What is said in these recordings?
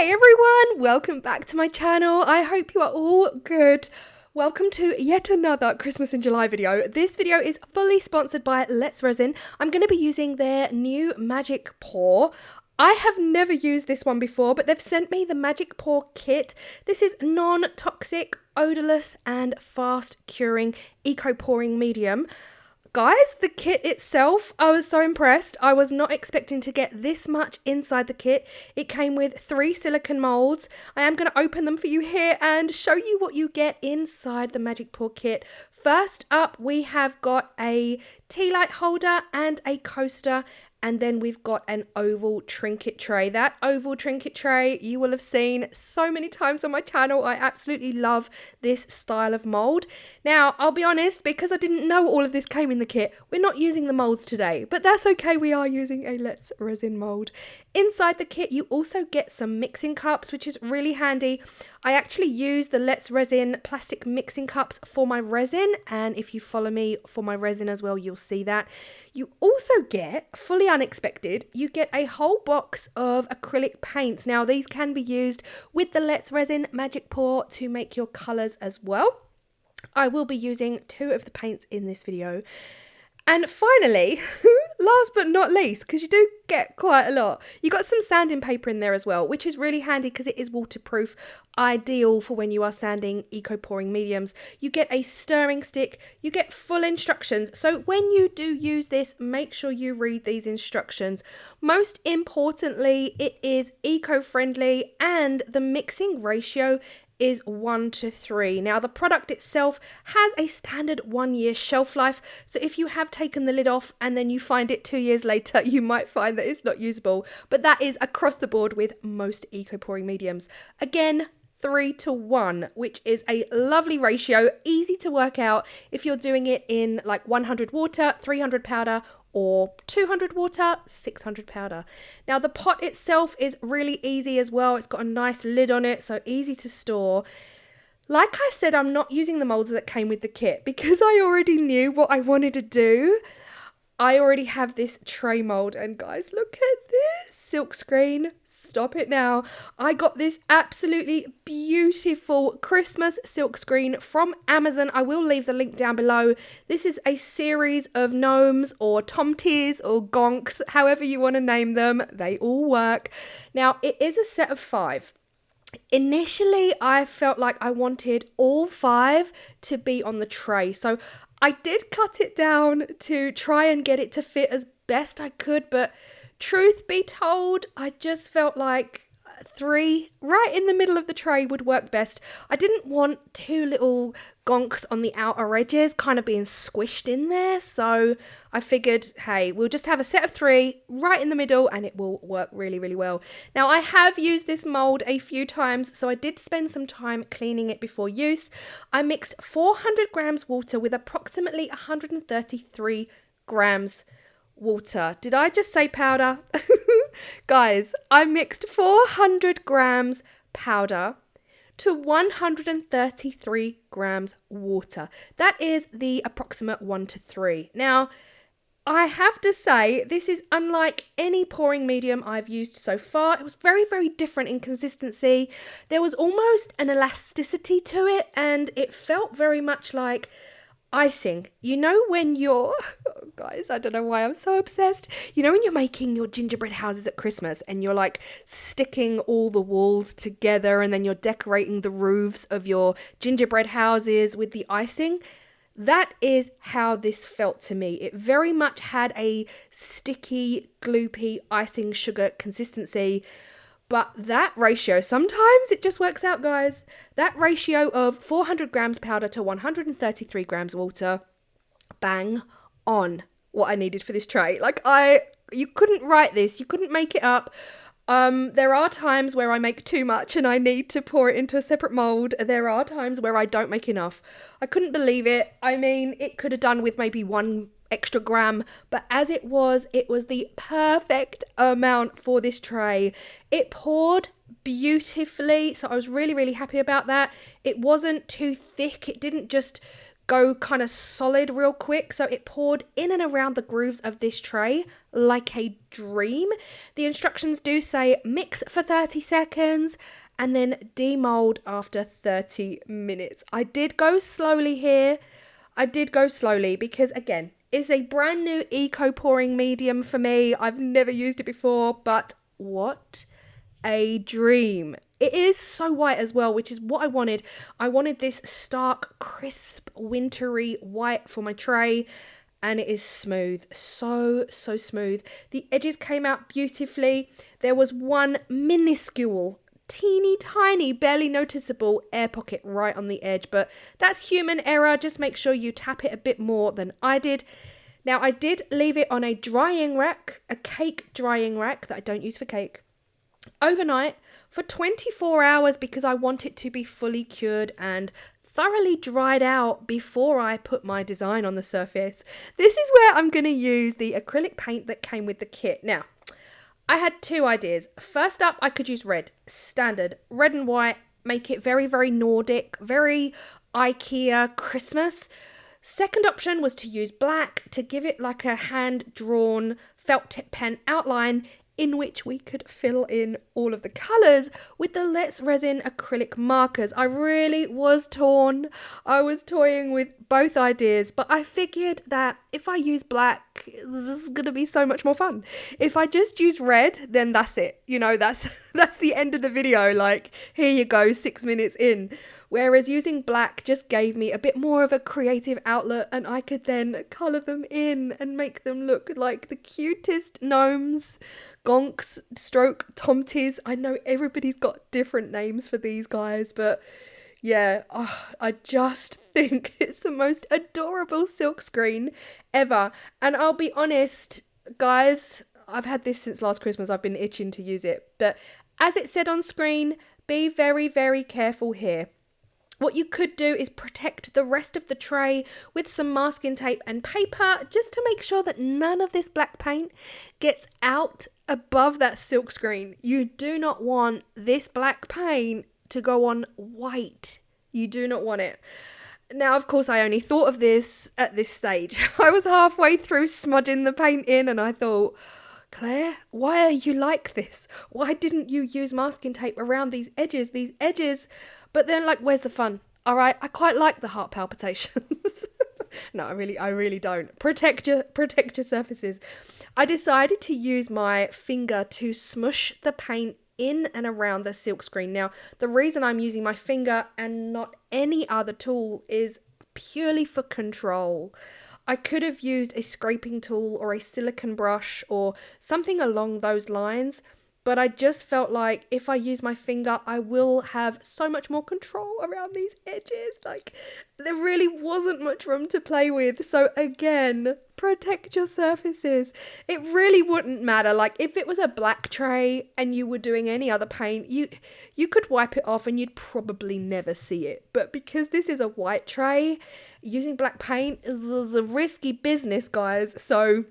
Hey everyone, welcome back to my channel. I hope you are all good. Welcome to yet another Christmas in July video. This video is fully sponsored by Let's Resin. I'm going to be using their new Magic Pour. I have never used this one before, but they've sent me the Magic Pour kit. This is non-toxic, odorless and fast curing eco pouring medium. Guys, the kit itself, I was so impressed. I was not expecting to get this much inside the kit. It came with 3 silicone molds. I am going to open them for you here and show you what you get inside the Magic Pour kit. First up, we have got a tea light holder and a coaster. And then we've got an oval trinket tray. That oval trinket tray you will have seen so many times on my channel. I absolutely love this style of mold. Now, I'll be honest, because I didn't know all of this came in the kit, we're not using the molds today. But that's okay, we are using a Let's Resin mold. Inside the kit, you also get some mixing cups, which is really handy. I actually use the Let's Resin plastic mixing cups for my resin. And if you follow me for my resin as well, you'll see that. You also get, fully unexpected, you get a whole box of acrylic paints. Now, these can be used with the Let's Resin Magic Pour to make your colours as well. I will be using 2 of the paints in this video. And finally, last but not least, because you do get quite a lot, you got some sanding paper in there as well, which is really handy because it is waterproof, ideal for when you are sanding eco pouring mediums. You get a stirring stick, you get full instructions. So when you do use this, make sure you read these instructions. Most importantly, it is eco-friendly and the mixing ratio is 1:3. Now, the product itself has a standard 1-year shelf life, so if you have taken the lid off and then you find it 2 years later, you might find that it's not usable, but that is across the board with most eco pouring mediums. Again, 3:1, which is a lovely ratio, easy to work out if you're doing it in like 100 water, 300 powder, or 200 water, 600 powder. Now, the pot itself is really easy as well. It's got a nice lid on it, so easy to store. Like I said, I'm not using the molds that came with the kit because I already knew what I wanted to do. I already have this tray mold, and guys, look at this silk screen. Stop it now. I got this absolutely beautiful Christmas silk screen from Amazon. I will leave the link down below. This is a series of gnomes or tomties or gonks, however you want to name them. They all work. Now, it is a set of 5. Initially, I felt like I wanted all 5 to be on the tray. So I did cut it down to try and get it to fit as best I could, but truth be told, I just felt like 3 right in the middle of the tray would work best. I didn't want 2 little gonks on the outer edges kind of being squished in there, so I figured, hey, we'll just have a set of 3 right in the middle and it will work really, really well. Now, I have used this mold a few times, so I did spend some time cleaning it before use. I mixed 400 grams water with approximately 133 grams water. Did I just say powder? Guys, I mixed 400 grams powder to 133 grams water. That is the approximate 1:3. Now, I have to say, this is unlike any pouring medium I've used so far. It was very, very different in consistency. There was almost an elasticity to it, and it felt very much like icing. You know when you're, oh guys, I don't know why I'm so obsessed. You know when you're making your gingerbread houses at Christmas and you're like sticking all the walls together and then you're decorating the roofs of your gingerbread houses with the icing? That is how this felt to me. It very much had a sticky, gloopy icing sugar consistency. But that ratio, sometimes it just works out, guys. That ratio of 400 grams powder to 133 grams water, bang on what I needed for this tray. Like, you couldn't write this. You couldn't make it up. There are times where I make too much and I need to pour it into a separate mold. There are times where I don't make enough. I couldn't believe it. I mean, it could have done with maybe 1 extra gram, but as it was the perfect amount for this tray. It poured beautifully, so I was really, really happy about that. It wasn't too thick. It didn't just go kind of solid real quick. So it poured in and around the grooves of this tray like a dream. The instructions do say mix for 30 seconds and then demold after 30 minutes. I did go slowly here. I did go slowly because, again, it's a brand new eco pouring medium for me. I've never used it before, but what a dream. It is so white as well, which is what I wanted. I wanted this stark, crisp, wintry white for my tray, and it is smooth. So smooth. The edges came out beautifully. There was one minuscule, teeny tiny, barely noticeable air pocket right on the edge, but that's human error. Just make sure you tap it a bit more than I did. Now, I did leave it on a drying rack, a cake drying rack that I don't use for cake, overnight for 24 hours because I want it to be fully cured and thoroughly dried out before I put my design on the surface. This is where I'm going to use the acrylic paint that came with the kit. Now, I had two ideas. First up, I could use red, standard, red and white, make it very, very Nordic, very IKEA Christmas. Second option was to use black to give it like a hand-drawn felt tip pen outline in which we could fill in all of the colours with the Let's Resin acrylic markers. I really was torn. I was toying with both ideas, but I figured that if I use black, it's just going to be so much more fun. If I just use red, then that's it. You know, that's the end of the video. Like, here you go, 6 minutes in. Whereas using black just gave me a bit more of a creative outlet, and I could then colour them in and make them look like the cutest gnomes, gonks, stroke, tomties. I know everybody's got different names for these guys, but yeah, I just think it's the most adorable silk screen ever. And I'll be honest, guys, I've had this since last Christmas. I've been itching to use it. But as it said on screen, be very, very careful here. What you could do is protect the rest of the tray with some masking tape and paper just to make sure that none of this black paint gets out above that silk screen. You do not want this black paint to go on white. You do not want it. Now, of course, I only thought of this at this stage. I was halfway through smudging the paint in and I thought, Claire, why are you like this? Why didn't you use masking tape around these edges? But then, like, where's the fun? All right, I quite like the heart palpitations. No, I really don't. Protect your surfaces. I decided to use my finger to smush the paint in and around the silk screen. Now, the reason I'm using my finger and not any other tool is purely for control. I could have used a scraping tool or a silicone brush or something along those lines, but I just felt like if I use my finger, I will have so much more control around these edges. Like, there really wasn't much room to play with. So again, protect your surfaces. It really wouldn't matter. Like, if it was a black tray and you were doing any other paint, you could wipe it off and you'd probably never see it. But because this is a white tray, using black paint is a risky business, guys. So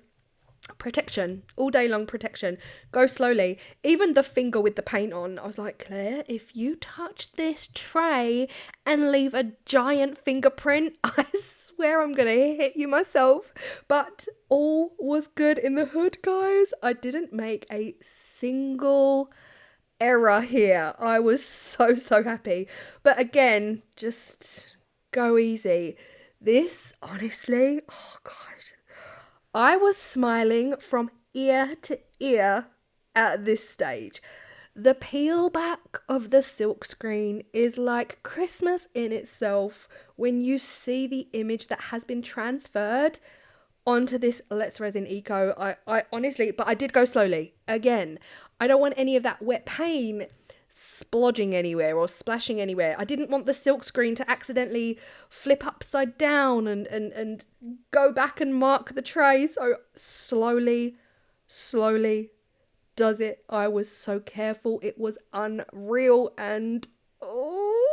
protection, all day long protection. Go slowly. Even the finger with the paint on, I was like, Claire, if you touch this tray and leave a giant fingerprint, I swear I'm gonna hit you myself. But all was good in the hood, guys. I didn't make a single error here. I was so happy. But again, just go easy. This, honestly, oh God, I was smiling from ear to ear at this stage. The peel back of the silk screen is like Christmas in itself when you see the image that has been transferred onto this Let's Resin Eco. I honestly, but I did go slowly. Again, I don't want any of that wet paint splodging anywhere or splashing anywhere. I didn't want the silk screen to accidentally flip upside down and go back and mark the tray. So slowly does it. I was so careful. It was unreal. And oh,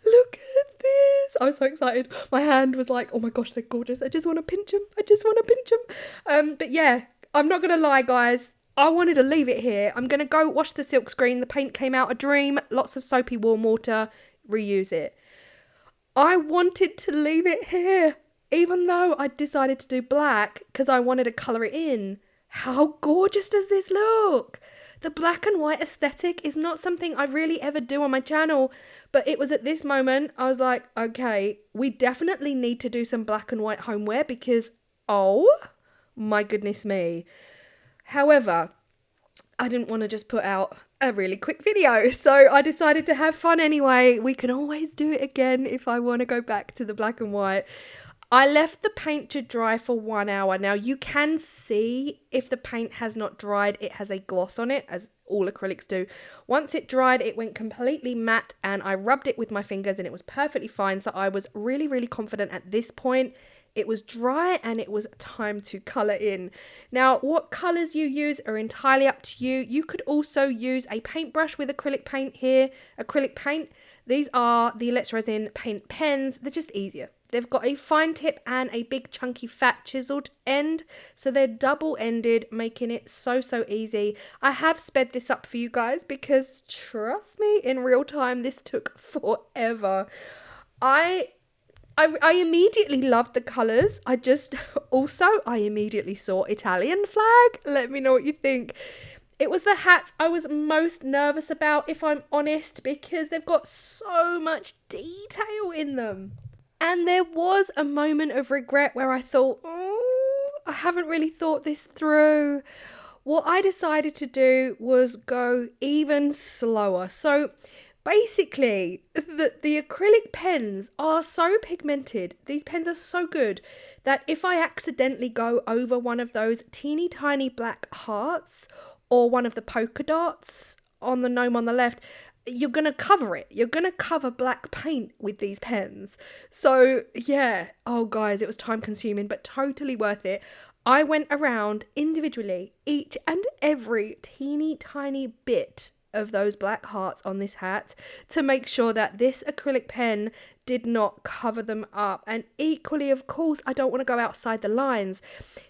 look at this. I was so excited. My hand was like, oh my gosh, they're gorgeous. I just want to pinch them. But yeah, I'm not gonna lie, guys, I wanted to leave it here. I'm going to go wash the silk screen. The paint came out a dream. Lots of soapy warm water. Reuse it. I wanted to leave it here, even though I decided to do black because I wanted to colour it in. How gorgeous does this look? The black and white aesthetic is not something I really ever do on my channel, but it was at this moment I was like, okay, we definitely need to do some black and white homeware because, oh my goodness me. However, I didn't want to just put out a really quick video, so I decided to have fun anyway. We can always do it again if I want to go back to the black and white. I left the paint to dry for 1 hour. Now you can see if the paint has not dried, it has a gloss on it, as all acrylics do. Once it dried, it went completely matte and I rubbed it with my fingers and it was perfectly fine. So I was really, really confident at this point. It was dry and it was time to colour in. Now, what colours you use are entirely up to you. You could also use a paintbrush with acrylic paint here, acrylic paint. These are the Let's Resin paint pens. They're just easier. They've got a fine tip and a big chunky fat chiseled end. So they're double-ended, making it so easy. I have sped this up for you guys because trust me, in real time, this took forever. I immediately loved the colours. I immediately saw Italian flag. Let me know what you think. It was the hats I was most nervous about, if I'm honest, because they've got so much detail in them. And there was a moment of regret where I thought, oh, I haven't really thought this through. What I decided to do was go even slower. So basically, the acrylic pens are so pigmented. These pens are so good that if I accidentally go over one of those teeny tiny black hearts or one of the polka dots on the gnome on the left, you're going to cover it. You're going to cover black paint with these pens. So yeah, oh guys, it was time consuming, but totally worth it. I went around individually each and every teeny tiny bit of those black hearts on this hat to make sure that this acrylic pen did not cover them up. And equally, of course, I don't want to go outside the lines.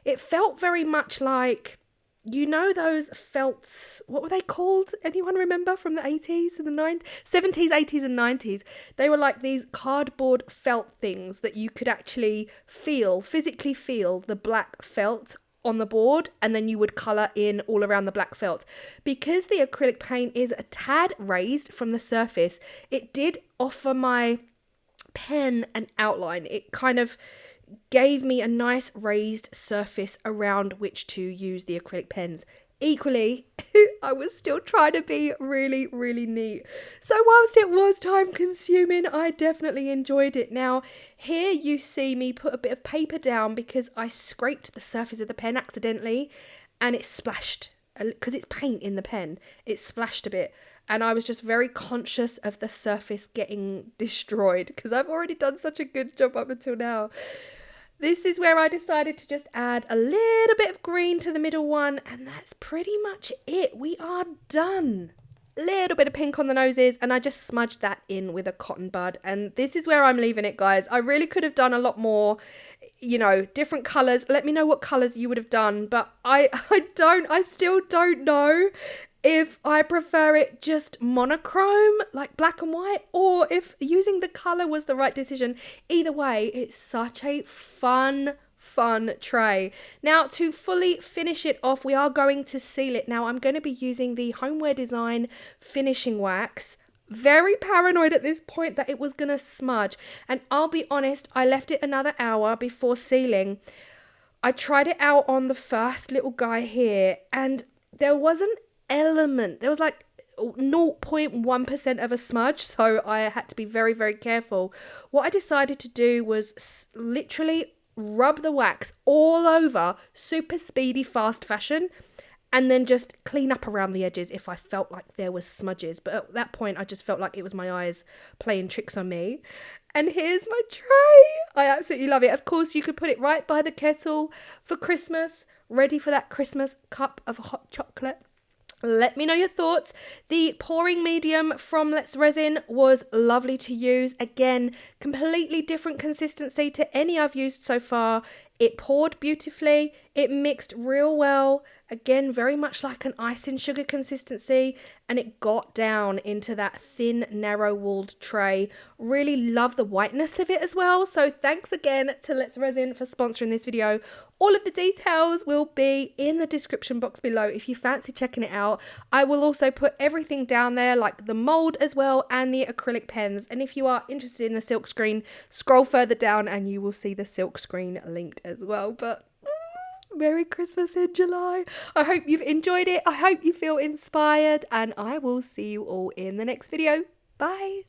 It felt very much like, you know, those felts, what were they called? Anyone remember from the 80s and the 90s? 70s, 80s and 90s. They were like these cardboard felt things that you could actually feel, physically feel the black felt on the board, and then you would colour in all around the black felt. Because the acrylic paint is a tad raised from the surface, it did offer my pen an outline. It kind of gave me a nice raised surface around which to use the acrylic pens. Equally, I was still trying to be really, really neat. So whilst it was time consuming, I definitely enjoyed it. Now, here you see me put a bit of paper down because I scraped the surface of the pen accidentally and it splashed. Because it's paint in the pen, it splashed a bit. And I was just very conscious of the surface getting destroyed because I've already done such a good job up until now. This is where I decided to just add a little bit of green to the middle one, and that's pretty much it. We are done. Little bit of pink on the noses, and I just smudged that in with a cotton bud. And this is where I'm leaving it, guys. I really could have done a lot more, you know, different colours. Let me know what colours you would have done, but I still don't know if I prefer it just monochrome, like black and white, or if using the colour was the right decision. Either way, it's such a fun tray. Now, to fully finish it off, we are going to seal it. Now, I'm going to be using the Homeware Design finishing wax. Very paranoid at this point that it was going to smudge. And I'll be honest, I left it another hour before sealing. I tried it out on the first little guy here, and there was an element. There was like 0.1% of a smudge, so I had to be very, very careful. What I decided to do was literally rub the wax all over, super speedy, fast fashion, and then just clean up around the edges if I felt like there was smudges. But at that point, I just felt like it was my eyes playing tricks on me. And here's my tray. I absolutely love it. Of course, you could put it right by the kettle for Christmas, ready for that Christmas cup of hot chocolate. Let me know your thoughts. The pouring medium from Let's Resin was lovely to use. Again, completely different consistency to any I've used so far. It poured beautifully. It mixed real well. Again, very much like an icing sugar consistency, and it got down into that thin, narrow-walled tray. Really love the whiteness of it as well. So thanks again to Let's Resin for sponsoring this video. All of the details will be in the description box below if you fancy checking it out. I will also put everything down there, like the mold as well and the acrylic pens. And if you are interested in the silk screen, scroll further down and you will see the silk screen linked as well. But Merry Christmas in July. I hope you've enjoyed it. I hope you feel inspired, and I will see you all in the next video. Bye.